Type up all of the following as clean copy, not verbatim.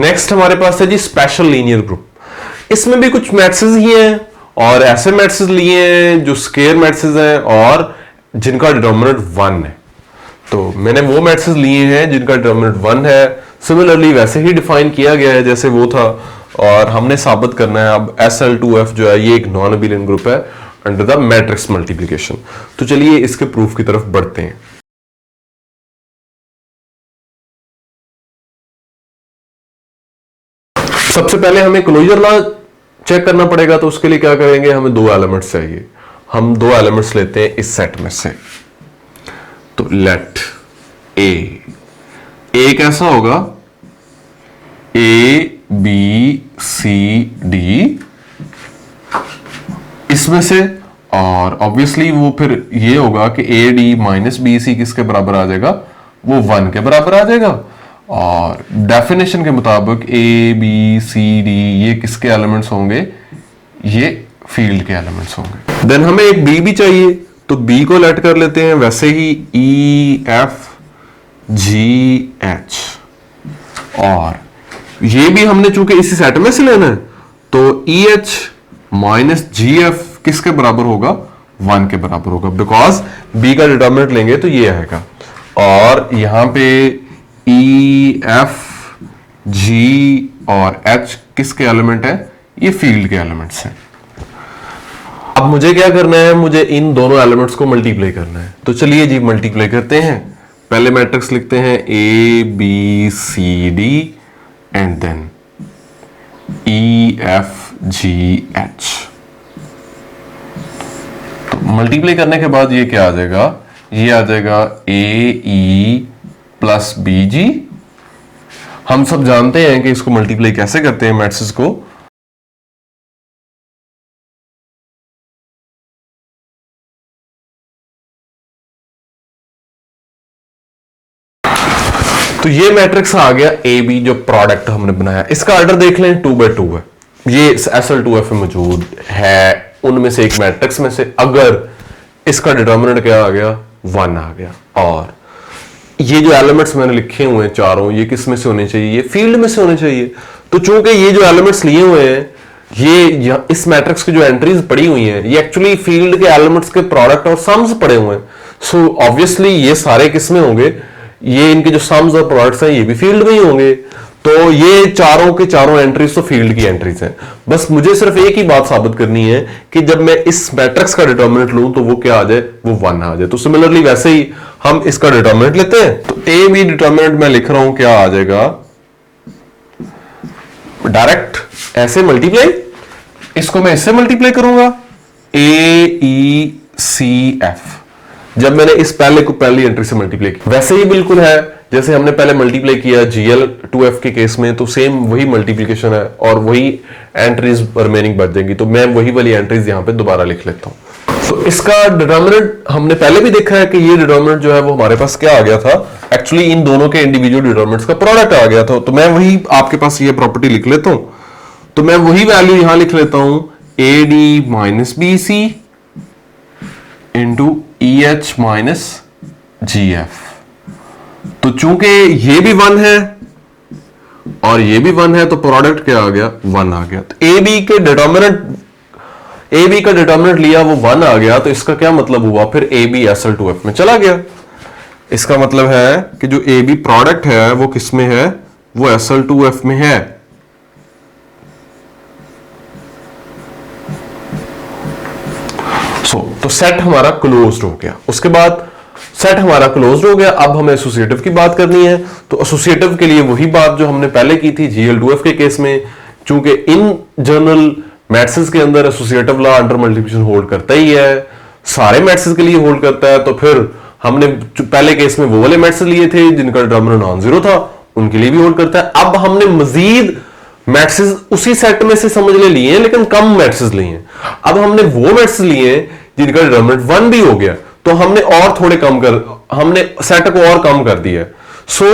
Next हमारे पास है जी special linear group. इसमें भी कुछ मैट्रिसेस ही हैं और ऐसे मैट्रिसेस लिए हैं जो स्क्वायर मैट्रिसेस हैं और जिनका डिटरमिनेंट 1 है। तो मैंने वो मैट्रिसेस लिए हैं जिनका डिटरमिनेंट 1 है। सिमिलरली वैसे ही डिफाइन किया गया है जैसे वो था, और हमने साबित करना है अब SL2F जो है ये एक नॉन अबेलियन ग्रुप है अंडर द मैट्रिक्स मल्टीप्लिकेशन। तो चलिए इसके प्रूफ की तरफ बढ़ते हैं। सबसे पहले हमें क्लोजर लॉ चेक करना पड़ेगा, तो उसके लिए क्या करेंगे, हमें दो एलिमेंट्स चाहिए। हम दो एलिमेंट्स लेते हैं इस सेट में से। तो लेट ए कैसा होगा, ABCD इसमें से, और ऑब्वियसली वो फिर ये होगा कि AD माइनस BC किसके बराबर आ जाएगा, वो 1 के बराबर आ जाएगा। और डेफिनेशन के मुताबिक ABCD ये किसके एलिमेंट्स होंगे, ये फील्ड के एलिमेंट्स होंगे। देन हमें एक B भी चाहिए, तो B को लेट कर लेते हैं वैसे ही EFGH, और ये भी हमने चूंकि इसी सेट में से लेना है तो EH माइनस GF किसके बराबर होगा, 1 के बराबर होगा, बिकॉज B का डिटरमिनेंट लेंगे तो ये आएगा। और यहां पे EFG और H किसके एलिमेंट है, ये फील्ड के एलिमेंट्स हैं। अब मुझे क्या करना है, मुझे इन दोनों एलिमेंट्स को मल्टीप्लाई करना है। तो चलिए जी मल्टीप्लाई करते हैं। पहले मैट्रिक्स लिखते हैं ABCD एंड देन EFGH। तो मल्टीप्लाई करने के बाद ये क्या आ जाएगा, ये आ जाएगा AE प्लस BG। हम सब जानते हैं कि इसको मल्टीप्लाई कैसे करते हैं मैट्रिक्स को। तो ये मैट्रिक्स आ गया AB जो प्रोडक्ट हमने बनाया। इसका ऑर्डर देख लें 2 by 2 है, ये SL2F में मौजूद है उनमें से एक मैट्रिक्स में से। अगर इसका डिटरमिनेंट क्या आ गया, 1 आ गया, और ये जो एलिमेंट्स मैंने लिखे हुए हैं चारों, ये किस में से होने चाहिए, ये फील्ड में से होने चाहिए। तो चूंकि ये जो एलिमेंट्स लिए हुए हैं, ये इस मैट्रिक्स की जो एंट्रीज पड़ी हुई हैं, ये एक्चुअली फील्ड के एलिमेंट्स के प्रोडक्ट और सम्स पड़े हुए हैं। सो ऑब्वियसली ये सारे किस में होंगे, ये इनके जो सम्स और प्रोडक्ट्स हैं ये भी फील्ड में ही होंगे। तो ये चारों के चारों एंट्रीज तो फील्ड की एंट्रीज हैं। बस मुझे सिर्फ एक ही बात साबित करनी है कि जब मैं इस मैट्रिक्स का डिटरमिनेंट लूं तो वो क्या आ जाए, वो 1 आ जाए। तो सिमिलरली वैसे ही हम इसका डिटरमिनेंट लेते हैं। तो AB डिटरमिनेंट मैं लिख रहा हूं, क्या आ जाएगा, डायरेक्ट ऐसे मल्टीप्लाई, इसको मैं इससे मल्टीप्लाई करूंगा AECF। जब मैंने इस पहले को पहली एंट्री से मल्टीप्लाई किया, वैसे ही बिल्कुल है जैसे हमने पहले मल्टीप्लाई किया GL2F के केस में, तो सेम वही मल्टीप्लिकेशन है और वही एंट्रीज रिमेनिंग बच जाएंगी। तो मैं वही वाली एंट्रीज यहां पे दोबारा लिख लेता हूं। तो इसका डिटरमिनेंट हमने पहले भी देखा है कि ये डिटरमिनेंट जो है वो हमारे पास क्या आ गया था, एक्चुअली इन दोनों के इंडिविजुअल डिटरमिनेंट्स का प्रोडक्ट आ गया था। तो मैं वही आपके पास ये प्रॉपर्टी लिख लेता हूं। तो मैं वही वैल्यू यहां लिख लेता हूं, AD minus BC into EH minus GF। तो चूंकि ये भी 1 है और ये भी 1 है, तो प्रोडक्ट क्या आ गया, 1 आ गया। तो AB का डिटरमिनेंट लिया, वो 1 आ गया। तो इसका क्या मतलब हुआ, फिर AB SL2F में चला गया। इसका मतलब है कि जो AB प्रोडक्ट है वो किस में है, वो SL2F में है। तो सेट हमारा क्लोज्ड हो गया। उसके बाद सेट हमारा क्लोज्ड हो गया, अब हमें एसोसिएटिव की बात करनी है। तो एसोसिएटिव के लिए वही बात जो हमने पहले की थी GL2F के केस में, चूंकि इन जनरल मैट्रिसेस के अंदर associative law under multiplication hold करता ही है, सारे मैट्रिसेस के लिए होल्ड करता है। तो फिर हमने पहले केस में वो वाले मैट्रिसेस लिए थे जिनका डिटरमिनेंट नॉन जीरो था, उनके लिए भी होल्ड करता है। अब हमने मजीद मैट्रिसेस उसी सेट में से समझ ले लिए हैं, लेकिन कम मैट्रिसेस लिए हैं। अब हमने वो मैट्रिसेस लिए हैं जिनका डिटरमिनेंट 1 भी हो गया, तो हमने और थोड़े हमने सेट को और कम कर दिया। सो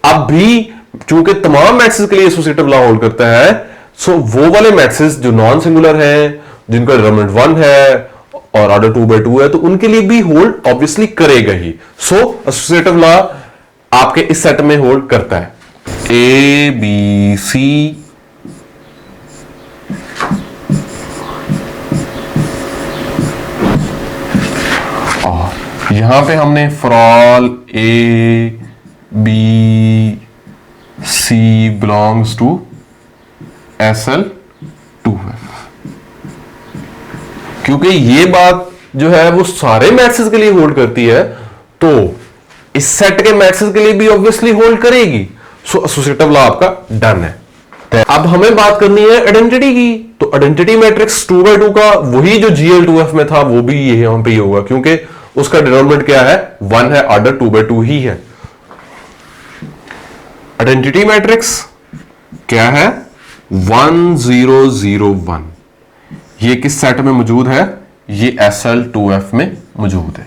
अब भी चूंकि तमाम मैट्रिसेस के लिए एसोसिएटिव लॉ होल्ड करता है, सो वो वाले मैट्रिसेस जो नॉन सिंगुलर हैं, जिनका डिटरमिनेंट 1 है और ऑर्डर 2 by 2 है, तो उनके लिए भी होल्ड ऑब्वियसली करेगा ही। सो एसोसिएटिव लॉ आपके इस सेट में होल्ड करता है। ए बी सी और यहां पे हमने for all A B C belongs to SL2F, क्योंकि ये बात जो है वो सारे मैट्रिक्स के लिए होल्ड करती है, तो इस सेट के मैट्रिक्स के लिए भी ऑब्वियसली होल्ड करेगी। सो एसोसिएटिव लॉ आपका डन है। अब हमें बात करनी है आइडेंटिटी की। तो आइडेंटिटी मैट्रिक्स 2x2 का वही जो GL2F में था वो भी यहां पे ही होगा, क्योंकि उसका डिटरमिनेंट क्या है, 1 है, ऑर्डर 2x2 ही है। आइडेंटिटी मैट्रिक्स क्या है, 1 0 0 1। ये किस सेट में मौजूद है, ये SL2F में मौजूद है।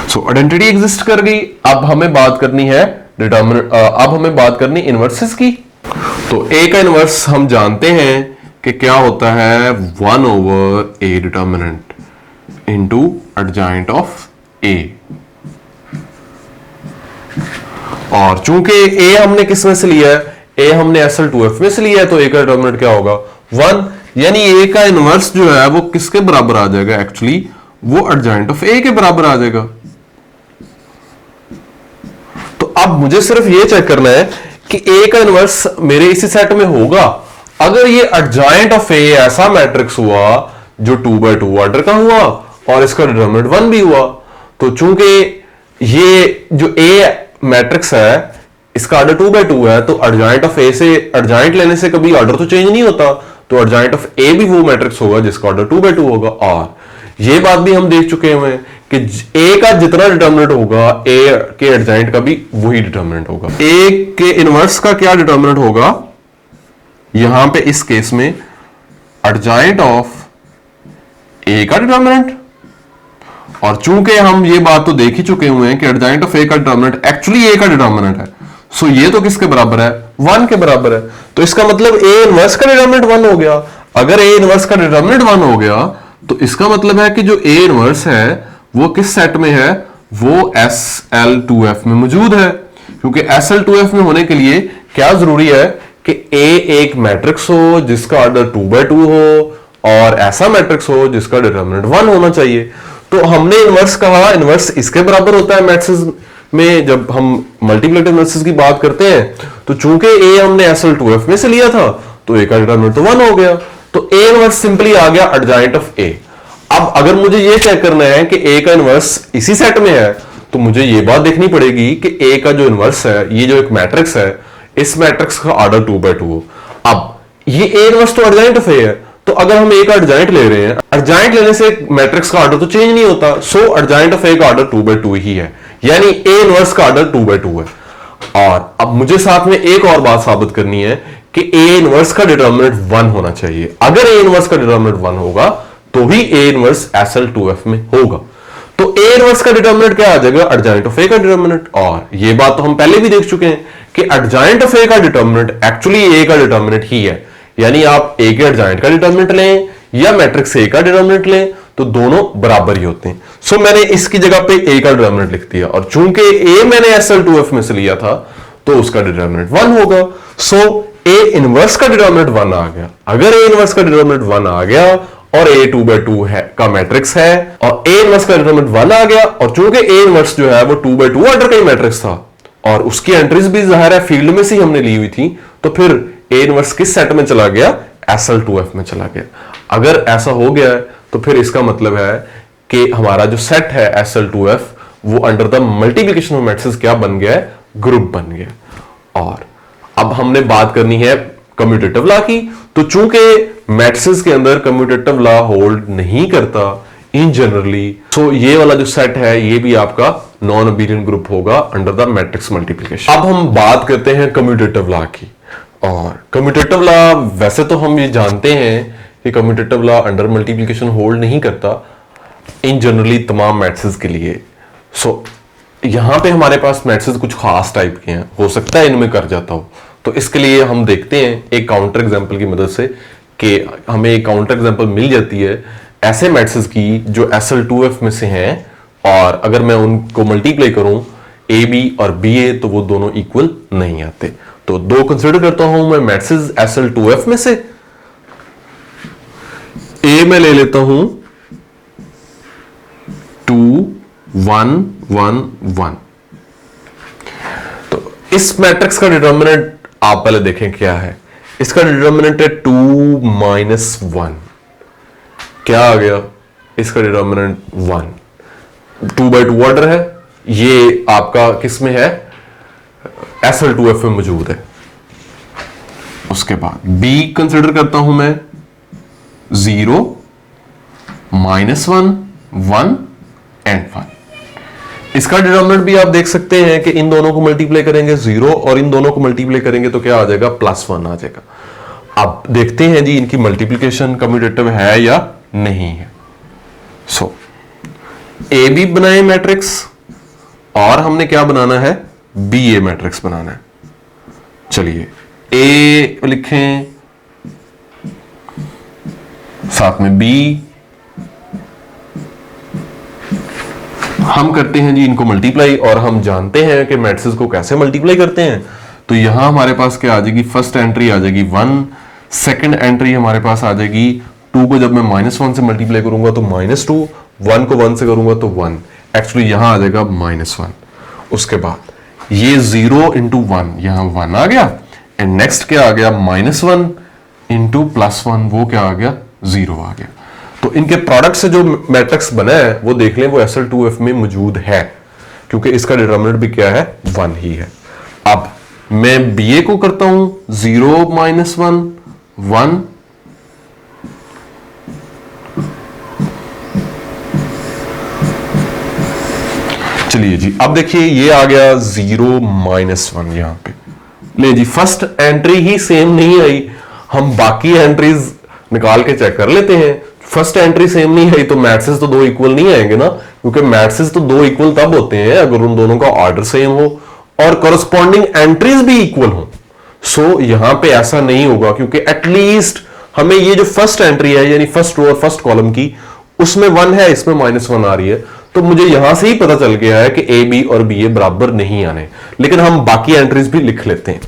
सो आइडेंटिटी एग्जिस्ट कर गई। अब हमें बात करनी है डिटरमिनेंट, अब हमें बात करनी इनवर्सेस की। तो ए का इनवर्स हम जानते हैं कि क्या होता है, 1 over A determinant into adjoint of A. और चूंकि ए हमने किस में से लिया है, ए हमने SL2F में से लिया है, तो ए का डिटरमिनेंट क्या होगा, 1। यानी ए का इनवर्स जो है वो किसके बराबर आ जाएगा, एक्चुअली वो एडजॉइंट ऑफ ए के बराबर आ जाएगा। तो अब मुझे सिर्फ ये चेक करना है कि ए का इनवर्स मेरे इसी सेट में होगा। अगर ये एडजॉइंट ऑफ ए ऐसा मैट्रिक्स हुआ जो 2x2 ऑर्डर का हुआ और इसका डिटरमिनेंट 1 भी हुआ, तो चूंकि ये जो ए मैट्रिक्स है इसका ऑर्डर 2x2 है, तो एडजॉइंट ऑफ ए से एडजॉइंट लेने से कभी ऑर्डर तो चेंज नहीं होता, तो एडजॉइंट ऑफ ए भी वो मैट्रिक्स होगा जिसका ऑर्डर 2x2 होगा। और ये बात भी हम देख चुके हैं कि ए का जितना डिटरमिनेंट होगा, ए के एडजॉइंट का भी वही डिटरमिनेंट होगा। ए के इनवर्स का क्या डिटरमिनेंट होगा, यहां पे इस केस में एडजॉइंट ऑफ ए का डिटरमिनेंट। और चूंकि हम ये बात तो देख ही चुके हुए हैं कि एडजॉइंट ऑफ ए का डिटरमिनेंट एक्चुअली ए का डिटरमिनेंट है, सो ये तो किसके बराबर है, 1 के बराबर है। तो इसका मतलब ए इनवर्स का डिटरमिनेंट 1 हो गया। अगर ए इनवर्स का डिटरमिनेंट 1 हो गया तो इसका मतलब है कि जो ए इनवर्स है वो किस सेट में है, वो SL2F में मौजूद है। क्योंकि SL2F में होने के लिए क्या जरूरी है कि ए एक मैट्रिक्स हो जिसका ऑर्डर 2x2 हो और ऐसा मैट्रिक्स हो जिसका डिटरमिनेंट 1 होना चाहिए। तो हमने इनवर्स कहा, इनवर्स इसके बराबर होता है मैट्रिक्स में जब हम मल्टीप्लिकेटिव इनवर्सेस की बात करते हैं। तो चूंकि ए हमने SL2F में से लिया था तो ए का डिटरमिनेंट तो 1 हो गया, तो ए इनवर्स सिंपली आ गया एडजॉइंट ऑफ ए। अब अगर मुझे ये चेक करना है कि ए का इनवर्स इसी सेट में है, तो मुझे ये बात देखनी पड़ेगी कि ए का जो इनवर्स है, ये जो एक मैट्रिक्स है, इस मैट्रिक्स का ऑर्डर 2x2 हो। अब ये ए इनवर्स तो एडजॉइंट ऑफ ए है, तो अगर हम ए का एडजॉइंट ले रहे हैं, एडजॉइंट लेने से मैट्रिक्स का ऑर्डर तो चेंज नहीं होता, सो एडजॉइंट ऑफ ए का ऑर्डर 2x2 ही है, यानी ए इनवर्स का ऑर्डर 2x2 है। और अब मुझे साथ में एक और बात साबित करनी है कि ए इनवर्स का डिटरमिनेंट 1 होना चाहिए। अगर ए इनवर्स का डिटरमिनेंट 1 होगा तो ही ए इनवर्स SL2F में होगा। तो ए इनवर्स का डिटरमिनेंट क्या आ जाएगा, एडजॉइंट ऑफ ए का डिटरमिनेंट। और ये बात तो हम पहले भी देख चुके हैं कि एडजॉइंट ऑफ ए का डिटरमिनेंट एक्चुअली ए का डिटरमिनेंट ही है। यानी आप ए के एडजॉइंट का डिटरमिनेंट लें या मैट्रिक्स ए का डिटरमिनेंट लें तो दोनों बराबर ही होते हैं। सो मैंने इसकी जगह पे ए का डिटरमिनेंट लिख दिया, और चूंकि ए मैंने SL2F में से लिया था तो उसका डिटरमिनेंट 1 होगा। सो ए इनवर्स का डिटरमिनेंट 1 आ गया। अगर ए इनवर्स का डिटरमिनेंट 1 आ गया और ए 2x2 है का मैट्रिक्स है और ए इनवर्स का डिटरमिनेंट 1 आ गया, और चूंकि ए इनवर्स जो है वो 2x2 ऑर्डर का ही मैट्रिक्स था और उसकी एंट्रीज भी जाहिर है फील्ड में से ही हमने ली हुई थी, तो फिर ए इनवर्स किस सेट में चला गया, SL2F में चला गया। अगर ऐसा हो गया तो फिर इसका मतलब है कि हमारा जो सेट है SL2F वो under the multiplication of matrix क्या बन गया है, ग्रुप बन गया। और अब हमने बात करनी है कम्यूटेटिव लॉ की। तो चूंकि मैट्रिक्स के अंदर कम्यूटेटिव लॉ होल्ड नहीं करता इन जनरली, सो ये वाला जो सेट है ये भी आपका नॉन अबेलियंट ग्रुप होगा अंडर द मैट्रिक्स मल्टीप्लिकेशन। अब हम बात करते हैं कम्यूटेटिव लॉ की। और कम्यूटेटिव लॉ, वैसे तो हम ये जानते हैं कि commutative law under multiplication hold नहीं करता इन जनरली तमाम मैट्रिक्स के लिए। सो यहां पे हमारे पास मैट्रिक्स कुछ खास टाइप के हैं, हो सकता है इनमें कर जाता हो। तो इसके लिए हम देखते हैं एक काउंटर एग्जांपल की मदद से कि हमें एक काउंटर एग्जांपल मिल जाती है ऐसे मैट्रिक्स की जो SL2F में से हैं, और अगर मैं उनको मल्टीप्लाई करूं ए बी और बी ए, तो वो दोनों इक्वल नहीं आते। तो दो कंसिडर करता हूं मैं मैट्रिक्स SL2F में से। ए में ले लेता हूं 2 1 1 1। तो इस मैट्रिक्स का डिटर्मिनेंट आप पहले देखें क्या है। इसका डिटर्मिनेंट है 2 -1। क्या आ गया इसका डिटर्मिनेंट 1। 2/2 ऑर्डर है, ये आपका किस में है, SL2F में मौजूद है। उसके बाद B कंसिडर करता हूं मैं 0 -1 1 एंड 1। इसका डिटर्मिनेंट भी आप देख सकते हैं कि इन दोनों को मल्टीप्लाई करेंगे 0 और इन दोनों को मल्टीप्लाई करेंगे तो क्या आ जाएगा, +1 आ जाएगा। अब देखते हैं जी इनकी मल्टीप्लिकेशन कम्यूटेटिव है या नहीं है। सो ए बी बनाए मैट्रिक्स और हमने क्या बनाना है, बी ए मैट्रिक्स बनाना है। चलिए ए लिखें, साथ में बी। हम करते हैं जी इनको मल्टीप्लाई, और हम जानते हैं कि मैट्रिक्स को कैसे मल्टीप्लाई करते हैं। तो यहां हमारे पास क्या आ जाएगी, फर्स्ट एंट्री आ जाएगी 1, सेकंड एंट्री हमारे पास आ जाएगी 2 को जब मैं -1 से मल्टीप्लाई करूंगा तो -2, 1 को 1 से करूंगा तो 1। एक्चुअली यहां आ जाएगा -1। उसके बाद ये 0 × 1, यहां 1 आ गया, एंड नेक्स्ट क्या आ गया, -1 × +1, वो क्या आ गया, 0 आ गया। तो इनके प्रोडक्ट से जो मैट्रिक्स बना है वो देख लें, वो SL2F में मौजूद है, क्योंकि इसका डिटरमिनेंट भी क्या है, 1 ही है। अब मैं BA को करता हूं 0 -1 1। चलिए जी, अब देखिए ये आ गया 0 -1 यहां पे। ले जी, फर्स्ट एंट्री ही सेम नहीं आई, हम बाकी एंट्रीज निकाल के चेक कर लेते हैं। फर्स्ट एंट्री सेम नहीं आई तो मैट्रिक्स तो दो इक्वल नहीं आएंगे ना, क्योंकि मैट्रिक्स तो दो इक्वल तब होते हैं अगर उन दोनों का ऑर्डर सेम हो और कॉरस्पॉन्डिंग एंट्रीज भी इक्वल हो। सो यहां पे ऐसा नहीं होगा, क्योंकि एटलीस्ट हमें ये जो फर्स्ट एंट्री है यानी फर्स्ट रो और फर्स्ट कॉलम की, उसमें 1 है, इसमें -1 आ रही है, तो मुझे यहां से ही पता चल गया है कि ए बी और बी ए बराबर नहीं आने। लेकिन हम बाकी एंट्रीज भी लिख लेते हैं।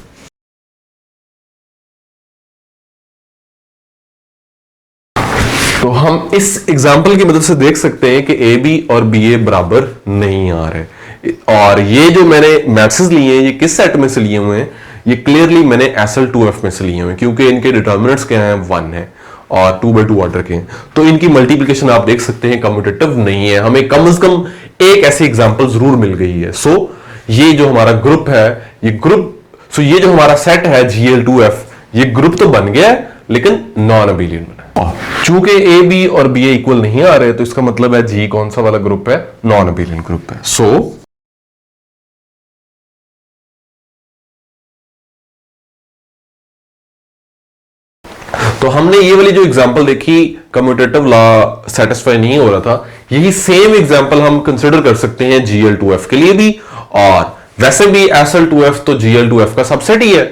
तो हम इस एग्जाम्पल की मदद से देख सकते हैं कि ए बी और बी ए बराबर नहीं आ रहे। और ये जो मैंने मैट्रिक्स लिए हैं ये किस सेट में से लिए हुए हैं, ये क्लियरली मैंने SL2F में से लिए हुए हैं, क्योंकि इनके डिटर्मिनेंट्स क्या हैं, 1 है और 2/2 ऑर्डर के हैं। तो इनकी मल्टीप्लिकेशन आप देख सकते हैं कम्यूटेटिव नहीं है। हमें कम से कम एक ऐसी एग्जाम्पल जरूर मिल गई है। सो ये जो हमारा ग्रुप है, ये जो हमारा सेट है GL2F, ये ग्रुप तो बन गया है लेकिन नॉन अबेलियन बना। चूंकि ए बी और बी ए इक्वल नहीं आ रहे, तो इसका मतलब है जी कौन सा वाला ग्रुप है, नॉन अबेलियन ग्रुप है। सो तो हमने ये वाली जो एग्जांपल देखी, कम्यूटेटिव लॉ सेटिस्फाई नहीं हो रहा था, यही सेम एग्जांपल हम कंसीडर कर सकते हैं GL2F के लिए भी, और वैसे भी SL2F तो GL2F का सबसेट ही है।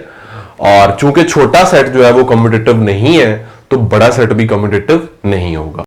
और चूंकि छोटा सेट जो है वो कम्यूटेटिव नहीं है, तो बड़ा सेट भी कम्यूटेटिव नहीं होगा।